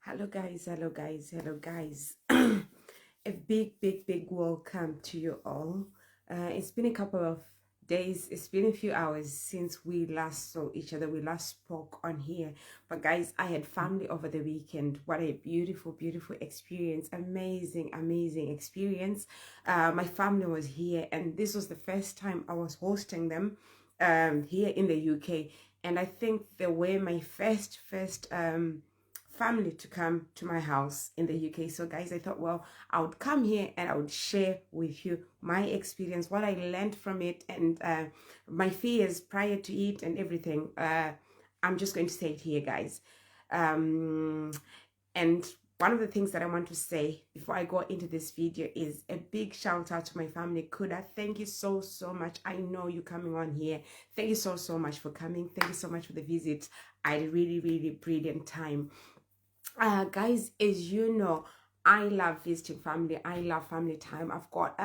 Hello, guys. Hello, guys. Hello, guys. A big welcome to you all. It's been a couple of days, it's been a few hours since we last saw each other. We last spoke on here. But, guys, I had family over the weekend. What a beautiful experience. Amazing experience. My family was here, and this was the first time I was hosting them here in the UK. And I think they were my first family to come to my house in the UK. So, guys, I thought, well, I would come here and I would share with you my experience, what I learned from it, and my fears prior to it and everything. I'm just going to say it here, guys. And one of the things that I want to say before I go into this video is a big shout out to my family. Kuda, thank you so much. I know you coming on here. Thank you so much for coming. Thank you so much for the visit. I had a really brilliant time. Guys, as you know, I love visiting family. I love family time. I've got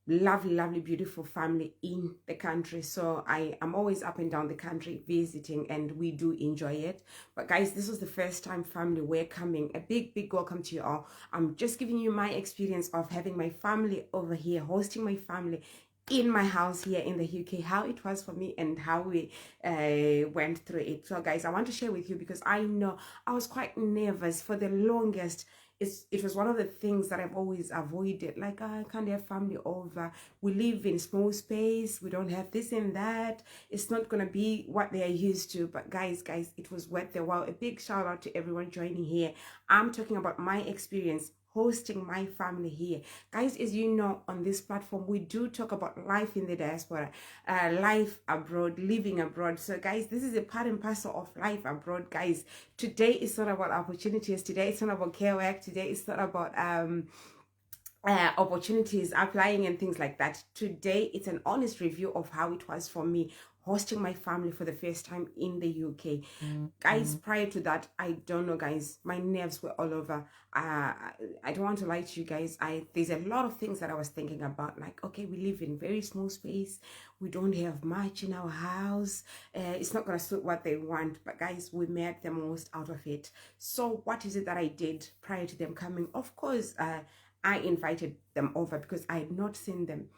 lovely beautiful family in the country, so I am always up and down the country visiting, and we do enjoy it. But, guys, this was the first time family were coming. A big welcome to you all. I'm just giving you my experience of having my family over here, hosting my family in my house here in the UK, how it was for me and how we went through it. So, guys, I want to share with you because I know I was quite nervous for the longest. It was one of the things that I've always avoided. Like, I can't have family over. We live in small space. We don't have this and that. It's not going to be what they are used to. But, guys, it was worth the while. A big shout out to everyone joining here. I'm talking about my experience hosting my family here. Guys, as you know, on this platform, we do talk about life in the diaspora, life abroad, living abroad. So, guys, this is a part and parcel of life abroad, guys. Today it's not about opportunities. Today it's not about care work. Today it's not about opportunities applying and things like that. Today it's an honest review of how it was for me hosting my family for the first time in the UK. Guys, prior to that, I don't know, guys, my nerves were all over. I don't want to lie to you guys. There's a lot of things that I was thinking about, like, okay, we live in very small space, we don't have much in our house, it's not gonna suit what they want. But, guys, we made the most out of it. So what is it that I did prior to them coming? Of course, I invited them over because I had not seen them.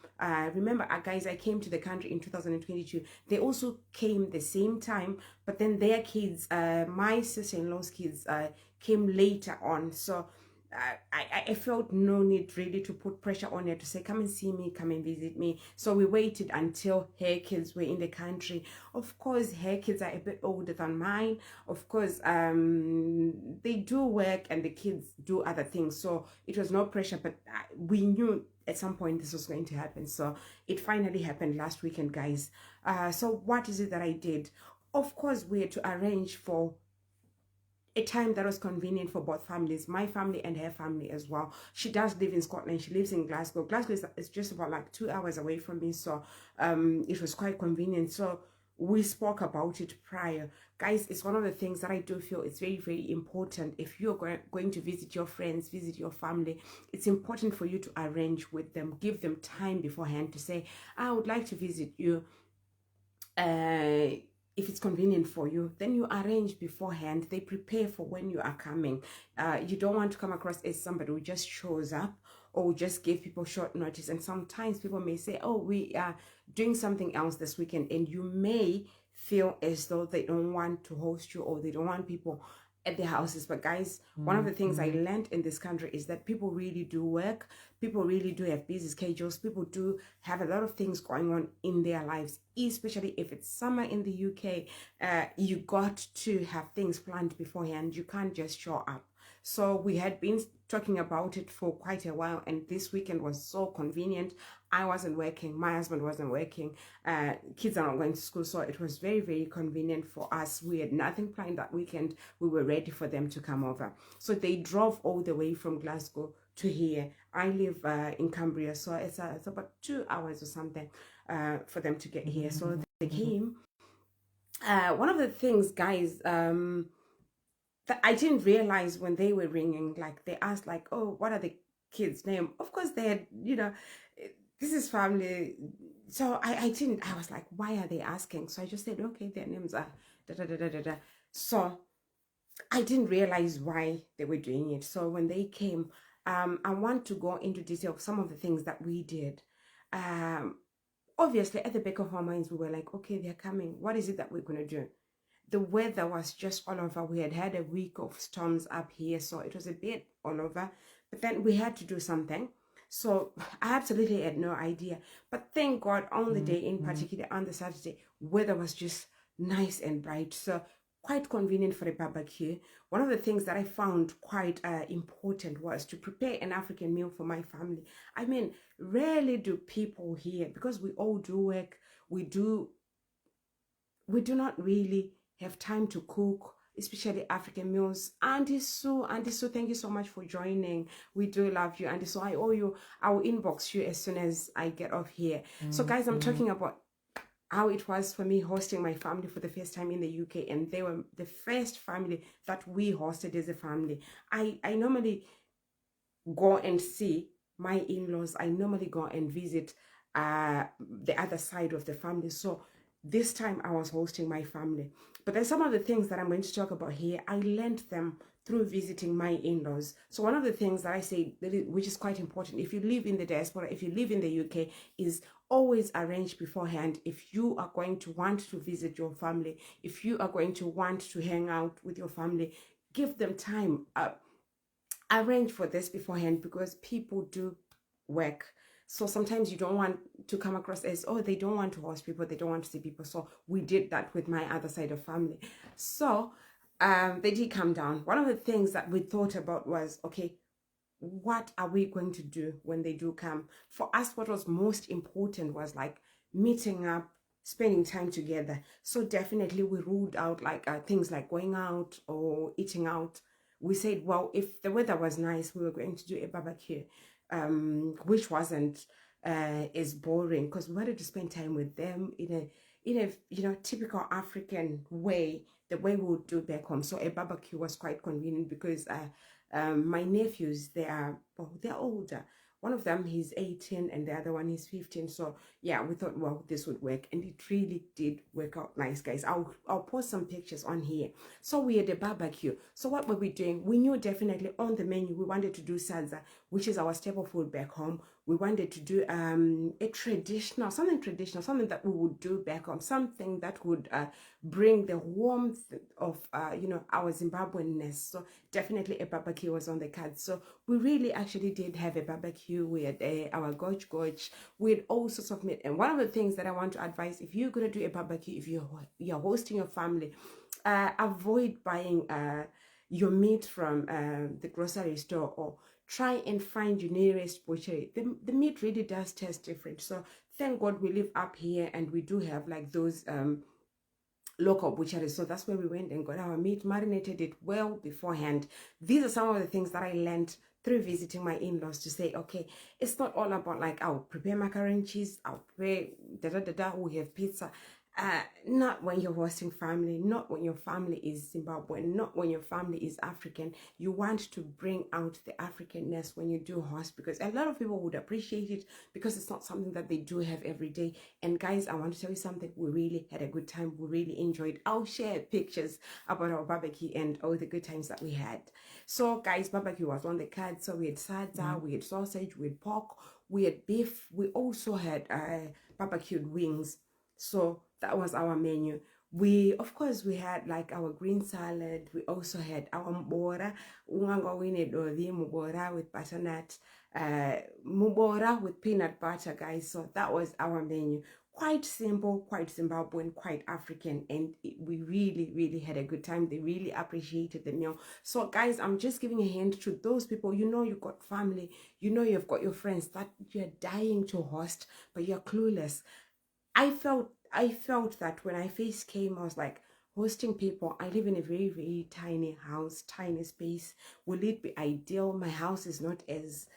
Remember, guys, I came to the country in 2022. They also came the same time, but then their kids, my sister-in-law's kids, came later on. So I felt no need really to put pressure on her to say, come and see me, come and visit me. So we waited until her kids were in the country. Of course, her kids are a bit older than mine. Of course, they do work and the kids do other things. So it was no pressure, but we knew at some point this was going to happen. So it finally happened last weekend, guys. So what is it that I did? Of course, we had to arrange for a time that was convenient for both families, my family and her family as well. She does live in Scotland. She lives in Glasgow. Glasgow is just about like 2 hours away from me, so it was quite convenient. So we spoke about it prior. Guys, it's one of the things that I do feel it's very important. If you're going to visit your friends, visit your family, it's important for you to arrange with them, give them time beforehand to say, I would like to visit you. If it's convenient for you, then you arrange beforehand. They prepare for when you are coming. You don't want to come across as somebody who just shows up or just give people short notice. And sometimes people may say, oh, we are doing something else this weekend, and you may feel as though they don't want to host you or they don't want people at their houses. But, guys, one of the things I learned in this country is that people really do work. People really do have busy schedules. People do have a lot of things going on in their lives, especially if it's summer in the UK. You got to have things planned beforehand. You can't just show up. So we had been talking about it for quite a while, and this weekend was so convenient. I wasn't working, my husband wasn't working, kids are not going to school, so it was very convenient for us. We had nothing planned that weekend. We were ready for them to come over. So they drove all the way from Glasgow to here. I live in Cumbria, so it's about 2 hours or something for them to get here. So they came. One of the things, guys, that I didn't realize when they were ringing, like they asked, like, oh, what are the kids' name? Of course, they had, this is family. So I was like, why are they asking? So I just said, okay, their names are da da da da da da. So I didn't realize why they were doing it. So when they came, I want to go into detail of some of the things that we did. Um, Obviously, at the back of our minds, we were like, okay, they're coming. What is it that we're going to do? The weather was just all over. We had had a week of storms up here, so it was a bit all over. But then we had to do something. So I absolutely had no idea. But thank God, on the day in particular, on the Saturday, weather was just nice and bright. So quite convenient for a barbecue. One of the things that I found quite important was to prepare an African meal for my family. I mean, rarely do people here, because we all do work, we do not really have time to cook, especially African meals. Auntie Sue, thank you so much for joining. We do love you, Auntie Sue. I owe you. I will inbox you as soon as I get off here. So, guys, I'm talking about how it was for me hosting my family for the first time in the UK, and they were the first family that we hosted as a family. I normally go and see my in-laws. I normally go and visit the other side of the family. So this time I was hosting my family. But then some of the things that I'm going to talk about here, I learned them through visiting my in-laws. So one of the things that I say, which is quite important, if you live in the diaspora, if you live in the UK, is always arrange beforehand if you are going to want to visit your family, if you are going to want to hang out with your family, give them time. Arrange for this beforehand, because people do work. So sometimes you don't want to come across as, oh, they don't want to host people, they don't want to see people. So we did that with my other side of family. So they did come down. One of the things that we thought about was, okay, what are we going to do when they do come? For us, what was most important was like meeting up, spending time together. So definitely we ruled out like things like going out or eating out. We said, well, if the weather was nice, we were going to do a barbecue, which wasn't as boring, because we wanted to spend time with them in a typical African way, the way we would do back home. So a barbecue was quite convenient, because my nephews, they're older. One of them, he's 18 and the other one is 15. So yeah, we thought, well, this would work, and it really did work out nice, guys. I'll post some pictures on here. So we had a barbecue. So what were we doing? We knew definitely on the menu we wanted to do salsa, which is our staple food back home. We wanted to do something traditional, something that we would do back home, something that would bring the warmth of our Zimbabweanness. So definitely a barbecue was on the cards. So we really actually did have a barbecue. We had our goch. We had all sorts of meat. And one of the things that I want to advise, if you're going to do a barbecue, if you're hosting your family, avoid buying your meat from the grocery store, or try and find your nearest butchery. The meat really does taste different. So thank God we live up here and we do have like those local butcheries. So that's where we went and got our meat, marinated it well beforehand. These are some of the things that I learned through visiting my in-laws, to say, okay, it's not all about like, I'll prepare macaroni and cheese, I'll prepare we have pizza. Not when you're hosting family, not when your family is Zimbabwean, not when your family is African. You want to bring out the Africanness when you do host, because a lot of people would appreciate it, because it's not something that they do have every day. And guys, I want to tell you something, we really had a good time, we really enjoyed. I'll share pictures about our barbecue and all the good times that we had. So guys, barbecue was on the card. So we had salsa, we had sausage, we had pork, we had beef, we also had barbecued wings. So that was our menu. Of course, we had like our green salad. We also had our mbora, mubora with butternut, mubora with peanut butter, guys. So that was our menu. Quite simple, quite Zimbabwean, quite African, and we really, really had a good time. They really appreciated the meal. So, guys, I'm just giving a hint to those people. You've got family, you've got your friends that you're dying to host, but you're clueless. I felt that when I first came, I was like, hosting people. I live in a very, very tiny house, tiny space. Will it be ideal? My house is not as,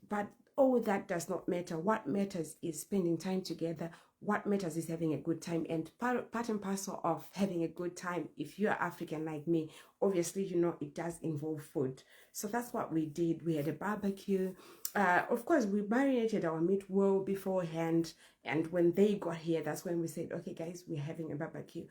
but all that does not matter. What matters is spending time together. What matters is having a good time. And part and parcel of having a good time, if you're African like me, obviously, it does involve food. So that's what we did. We had a barbecue. Of course, we marinated our meat well beforehand. And when they got here, that's when we said, okay, guys, we're having a barbecue.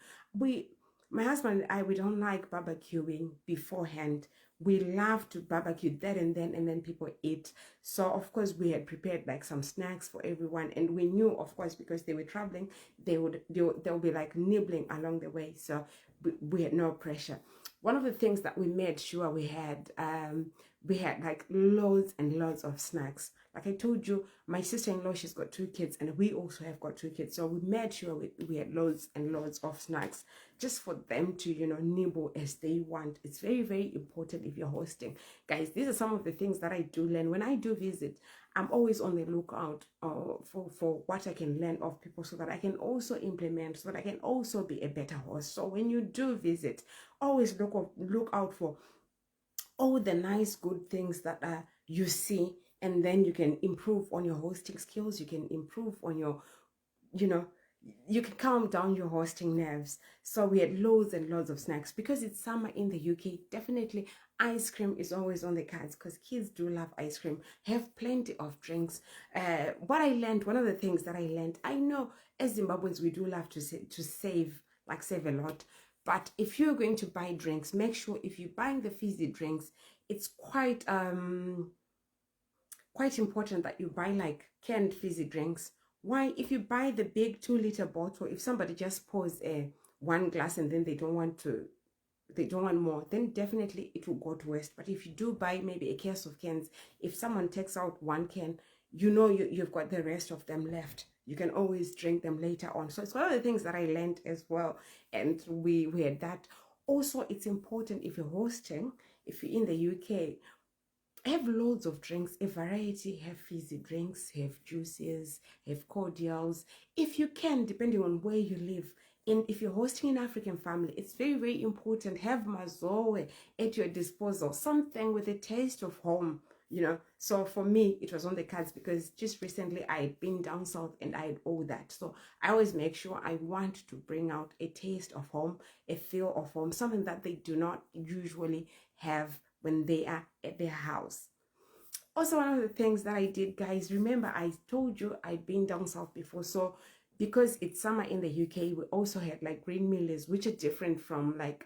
My husband and I, we don't like barbecuing beforehand. We love to barbecue there and then people eat. So of course we had prepared like some snacks for everyone, and we knew, of course, because they were traveling, they'll be like nibbling along the way. So we had no pressure. One of the things that we made sure we had like loads and loads of snacks. Like I told you, my sister-in-law, she's got 2 kids, and we also have got 2 kids. So we made sure we had loads and loads of snacks just for them to, nibble as they want. It's very, very important if you're hosting. Guys, these are some of the things that I do learn. When I do visit, I'm always on the lookout for what I can learn of people so that I can also implement, so that I can also be a better host. So when you do visit, always look out for all the nice, good things that you see, and then you can improve on your hosting skills. You can improve on your, you can calm down your hosting nerves. So we had loads and loads of snacks because it's summer in the UK. Definitely ice cream is always on the cards because kids do love ice cream. Have plenty of drinks. One of the things that I learned, I know as Zimbabweans we do love to save a lot. But if you're going to buy drinks, make sure if you're buying the fizzy drinks, it's quite important that you buy like canned fizzy drinks. Why? If you buy the big 2-liter bottle, if somebody just pours one glass and then they don't want more, then definitely it will go to waste. But if you do buy maybe a case of cans, if someone takes out one can, you've got the rest of them left. You can always drink them later on. So it's one of the things that I learned as well, and we had that. Also, it's important if you're hosting, if you're in the UK, have loads of drinks, a variety. Have fizzy drinks, have juices, have cordials, if you can, depending on where you live. And if you're hosting an African family, it's very, very important. Have mazoe at your disposal, something with a taste of home. So for me, it was on the cards because just recently I had been down south and I had all that. So I always make sure I want to bring out a taste of home, a feel of home, something that they do not usually have when they are at their house. Also, one of the things that I did, guys, remember I told you I'd been down south before. So because it's summer in the UK, we also had like green mealies, which are different from like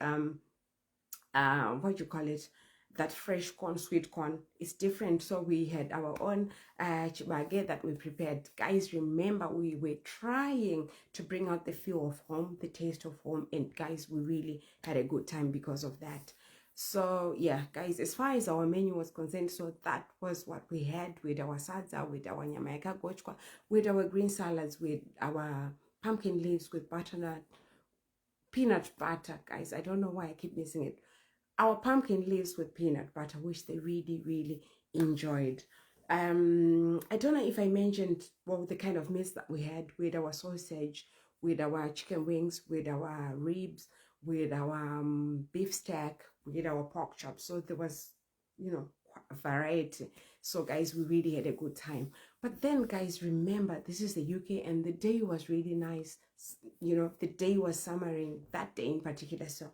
what do you call it, that fresh corn, sweet corn. It's different. So we had our own chibage that we prepared. Guys, remember we were trying to bring out the feel of home, the taste of home, and guys, we really had a good time because of that. So yeah, guys, as far as our menu was concerned, so that was what we had with our sadza, with our nyama gochwa, with our green salads, with our pumpkin leaves, with butternut, peanut butter. Guys, I don't know why I keep missing it. Our pumpkin leaves with peanut butter, which they really, really enjoyed. I don't know if I mentioned the kind of meats that we had, with our sausage, with our chicken wings, with our ribs, with our beef steak, with our pork chops. So there was, quite a variety. So guys, we really had a good time. But then guys, remember, this is the UK and the day was really nice. The day was summering, that day in particular. So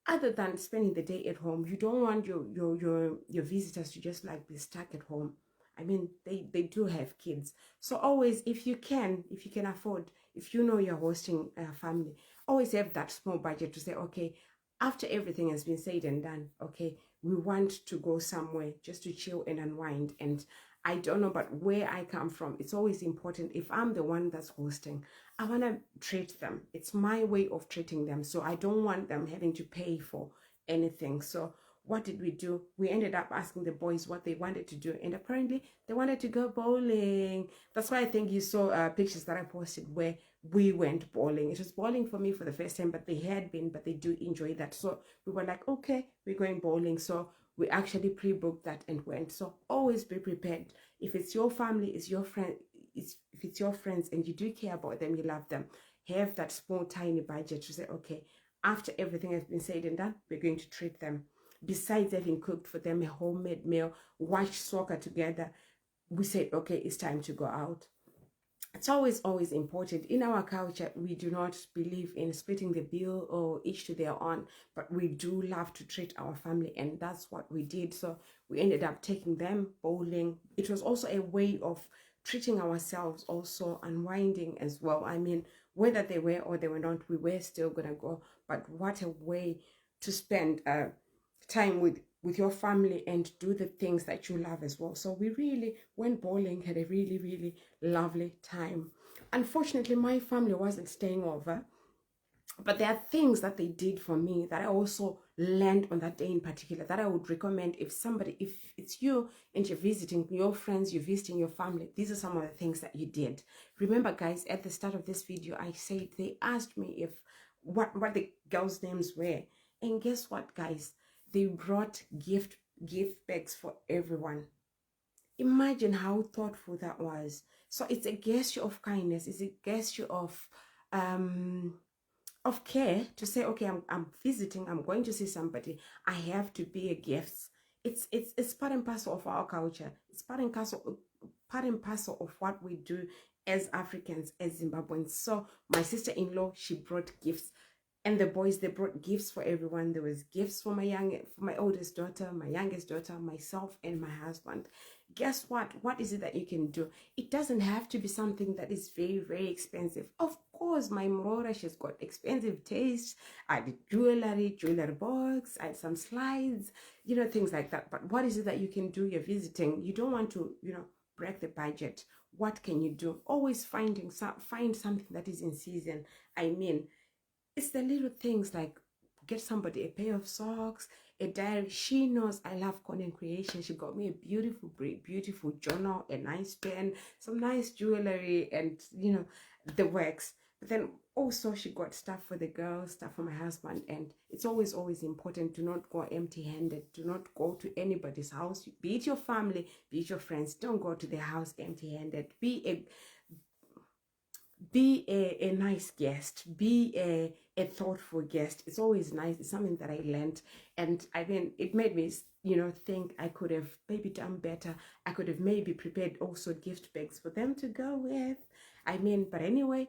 other than spending the day at home, you don't want your visitors to just like be stuck at home. I mean, they do have kids. So always, if you can afford, if you're hosting a family, always have that small budget to say, okay, after everything has been said and done, okay, we want to go somewhere just to chill and unwind. And I don't know, but where I come from, it's always important. If I'm the one that's hosting, I want to treat them. It's my way of treating them. So I don't want them having to pay for anything. So what did we do? We ended up asking the boys what they wanted to do. And apparently they wanted to go bowling. That's why I think you saw pictures that I posted where we went bowling. It was bowling for me for the first time, but they do enjoy that. So we were like, okay, we're going bowling. So we actually pre-booked that and went. So always be prepared. If it's your family, it's your friend, if it's your friends and you do care about them, you love them, have that small tiny budget to say, okay, after everything has been said and done, we're going to treat them. Besides having cooked for them a homemade meal, watched soccer together, we said, okay, it's time to go out. It's always important. In our culture, we do not believe in splitting the bill or each to their own, but we do love to treat our family, and that's what we did. So we ended up taking them bowling. It was also a way of treating ourselves, also unwinding as well. I mean, whether they were or they were not, we were still gonna go. But what a way to spend time with your family and do the things that you love as well. So we really went bowling, had a really, really lovely time. Unfortunately, my family wasn't staying over, but there are things that they did for me that I also learned on that day in particular that I would recommend if it's you and you're visiting your friends, you're visiting your family. These are some of the things that you did. Remember, guys, at the start of this video, I said they asked me if what the girls' names were, and guess what, guys? They brought gift bags for everyone. Imagine how thoughtful that was. So it's a gesture of kindness. It's a gesture of care to say, okay, I'm visiting, I'm going to see somebody, I have to be a gift. It's part and parcel of our culture. It's part and parcel of what we do as Africans, as Zimbabweans. So my sister-in-law, she brought gifts, and the boys, they brought gifts for everyone. There was gifts for my oldest daughter, my youngest daughter, myself, and my husband. Guess what? What is it that you can do? It doesn't have to be something that is very, very expensive. Of course, my Mrora, she's got expensive taste. I did jewelry box, I had some slides, things like that. But what is it that you can do? You're visiting. You don't want to, break the budget. What can you do? Always find something that is in season. I mean, it's the little things like get somebody a pair of socks, a diary. She knows I love content creation. She got me a beautiful journal, a nice pen, some nice jewelry, and the works. But then also she got stuff for the girls, stuff for my husband. And it's always important to not go empty-handed. Do not go to anybody's house, be it your family, be it your friends. Don't go to their house empty-handed. Be a nice guest, be a thoughtful guest. It's always nice. It's something that I learned, and I mean, it made me think I could have maybe done better. I could have maybe prepared also gift bags for them to go with. I mean, but anyway,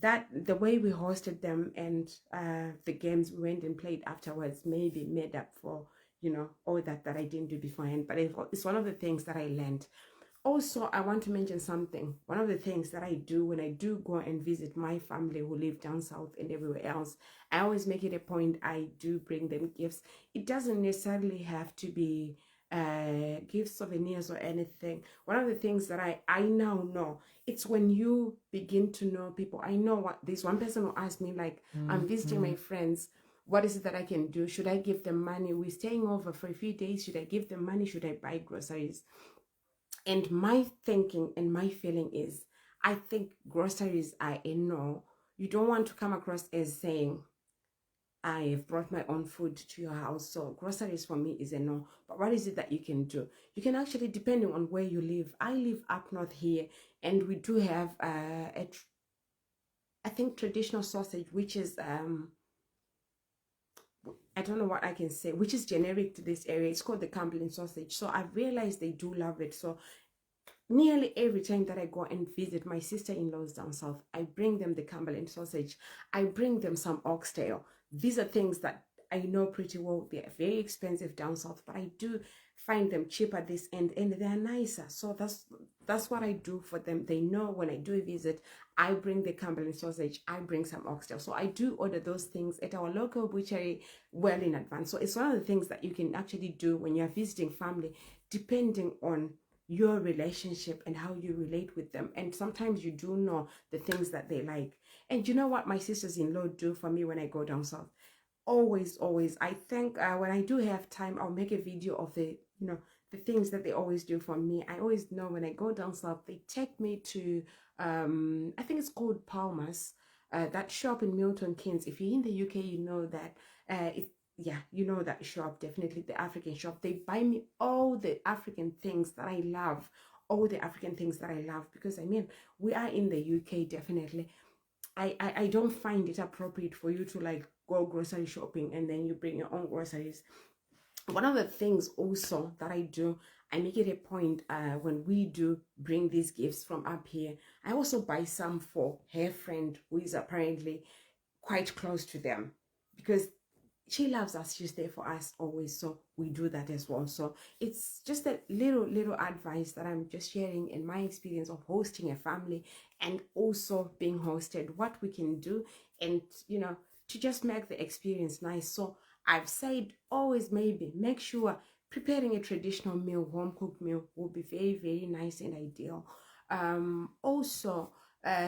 that the way we hosted them and the games we went and played afterwards maybe made up for all that I didn't do beforehand. But it's one of the things that I learned. Also, I want to mention something. One of the things that I do when I do go and visit my family who live down south and everywhere else, I always make it a point, I do bring them gifts. It doesn't necessarily have to be gift souvenirs or anything. One of the things that I now know, it's when you begin to know people. I know what this one person who asked me, like, I'm visiting my friends. What is it that I can do? Should I give them money? We're staying over for a few days. Should I give them money? Should I buy groceries? And my thinking and my feeling is, I think groceries are a no. You don't want to come across as saying, I have brought my own food to your house. So groceries for me is a no. But what is it that you can do? You can actually, depending on where you live. I live up north here, and we do have I think traditional sausage, which is I don't know what I can say, which is generic to this area. It's called the Cumberland sausage. So I've realized they do love it. So nearly every time that I go and visit my sister-in-laws down south, I bring them the Cumberland sausage. I bring them some oxtail. These are things that I know pretty well. They're very expensive down south, but I do find them cheaper this end, and they're nicer. So that's what I do for them. They know when I do a visit, I bring the Cumberland sausage, I bring some oxtail. So I do order those things at our local butchery well in advance. So it's one of the things that you can actually do when you're visiting family, depending on your relationship and how you relate with them. And sometimes you do know the things that they like. And you know what my sisters-in-law do for me when I go down south? Always, I think when I do have time, I'll make a video of the things that they always do for me. I always know when I go down south, they take me to I think it's called Palmer's, that shop in Milton Keynes. If you're in the UK, you know that you know that shop, definitely the African shop. They buy me all the African things that I love, because I mean, we are in the UK, definitely. I don't find it appropriate for you to like go grocery shopping and then you bring your own groceries. One of the things also that I do, I make it a point when we do bring these gifts from up here, I also buy some for her friend who is apparently quite close to them, because she loves us, she's there for us always, so we do that as well. So it's just a little advice that I'm just sharing in my experience of hosting a family and also being hosted, what we can do, and to just make the experience nice. So I've said always, maybe make sure preparing a traditional meal, home cooked meal, will be very nice and ideal. Also,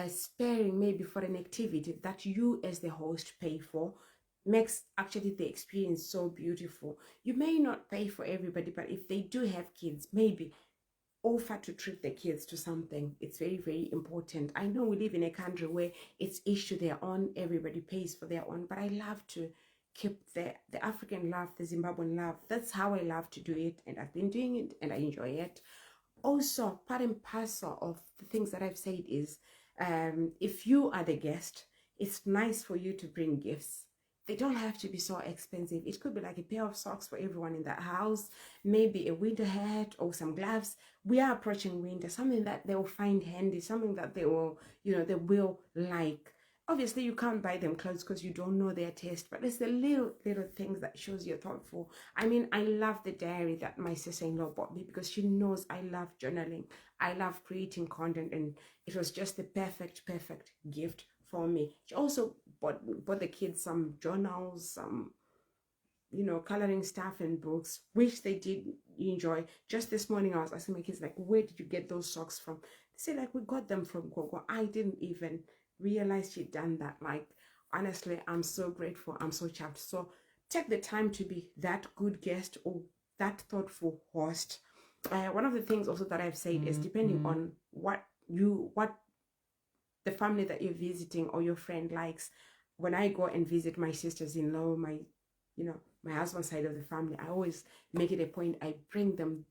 sparing maybe for an activity that you as the host pay for makes actually the experience so beautiful. You may not pay for everybody, but if they do have kids, maybe offer to treat the kids to something. It's very important. I know we live in a country where it's each to their own, everybody pays for their own, but I love to keep the African love, the Zimbabwean love. That's how I love to do it, and I've been doing it and I enjoy it. Also, part and parcel of the things that I've said is, if you are the guest, it's nice for you to bring gifts. They don't have to be so expensive. It could be like a pair of socks for everyone in that house, maybe a winter hat or some gloves. We are approaching winter, something that they will find handy, something that they will, they will like. Obviously, you can't buy them clothes because you don't know their taste, but it's the little things that shows you're thoughtful. I mean, I love the diary that my sister-in-law bought me because she knows I love journaling. I love creating content, and it was just the perfect gift for me. She also bought the kids some journals, some coloring stuff and books, which they did enjoy. Just this morning, I was asking my kids, like, where did you get those socks from? They said, like, we got them from Gogo. I didn't even realize she'd done that. Like, honestly, I'm so grateful. I'm so chuffed. So take the time to be that good guest or that thoughtful host. One of the things also that I've said is, depending on what the family that you're visiting or your friend likes. When I go and visit my sisters-in-law, my husband's side of the family, I always make it a point, I bring them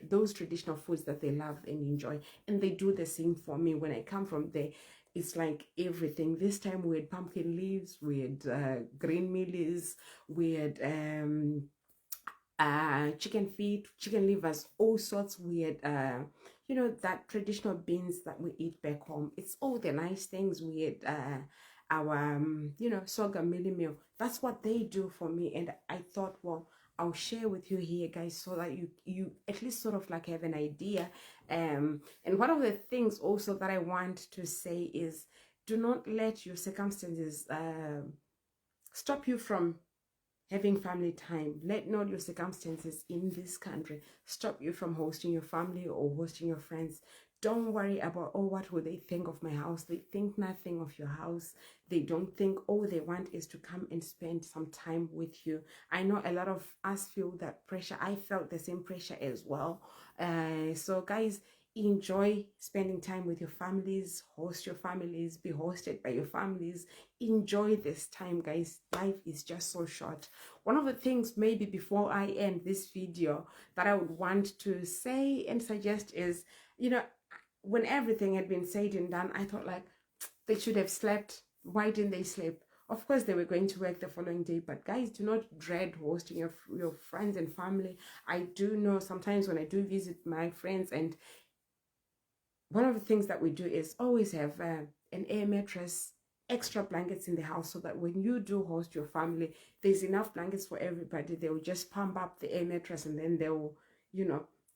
those traditional foods that they love and enjoy, and they do the same for me. When I come from there, it's like everything. This time we had pumpkin leaves, we had green mealies, we had chicken feet, chicken livers, all sorts. We had that traditional beans that we eat back home. It's all the nice things. We had our sorghum mealie meal. That's what they do for me, and I thought, well, I'll share with you here, guys, so that you at least sort of like have an idea. And one of the things also that I want to say is, do not let your circumstances stop you from having family time. Let not your circumstances in this country stop you from hosting your family or hosting your friends. Don't worry about, oh, what will they think of my house? They think nothing of your house. They don't think, all they want is to come and spend some time with you. I know a lot of us feel that pressure. I felt the same pressure as well. So guys, enjoy spending time with your families, host your families, be hosted by your families. Enjoy this time, guys. Life is just so short. One of the things, maybe before I end this video, that I would want to say and suggest is, when everything had been said and done, I thought, like, they should have slept. Why didn't they sleep? Of course, they were going to work the following day, but guys, do not dread hosting your friends and family. I do know sometimes when I do visit my friends, and one of the things that we do is always have an air mattress, extra blankets in the house, so that when you do host your family, there's enough blankets for everybody. They will just pump up the air mattress, and then they will,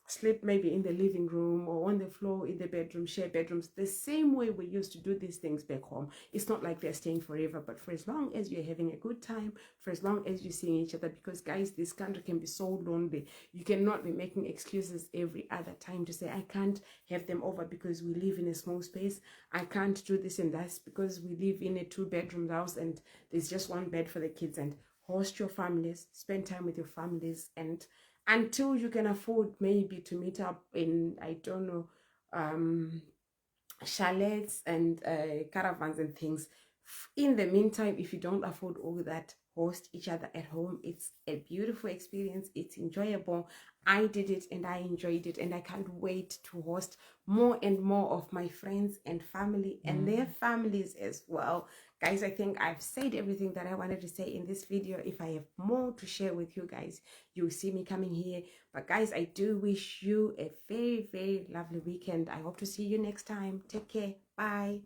sleep maybe in the living room or on the floor in the bedroom, share bedrooms, the same way we used to do these things back home. It's not like they're staying forever, but for as long as you're having a good time, for as long as you're seeing each other, because guys, this country can be so lonely. You cannot be making excuses every other time to say, I can't have them over because we live in a small space. I can't do this and that because we live in a 2-bedroom house and there's just one bed for the kids. And host your families, spend time with your families, and until you can afford maybe to meet up in, I don't know, chalets and caravans and things. In the meantime, if you don't afford all that, host each other at home. It's a beautiful experience. It's enjoyable. I did it and I enjoyed it, and I can't wait to host more and more of my friends and family and their families as well. Guys, I think I've said everything that I wanted to say in this video. If I have more to share with you guys, you'll see me coming here. But guys, I do wish you a very lovely weekend. I hope to see you next time. Take care. Bye.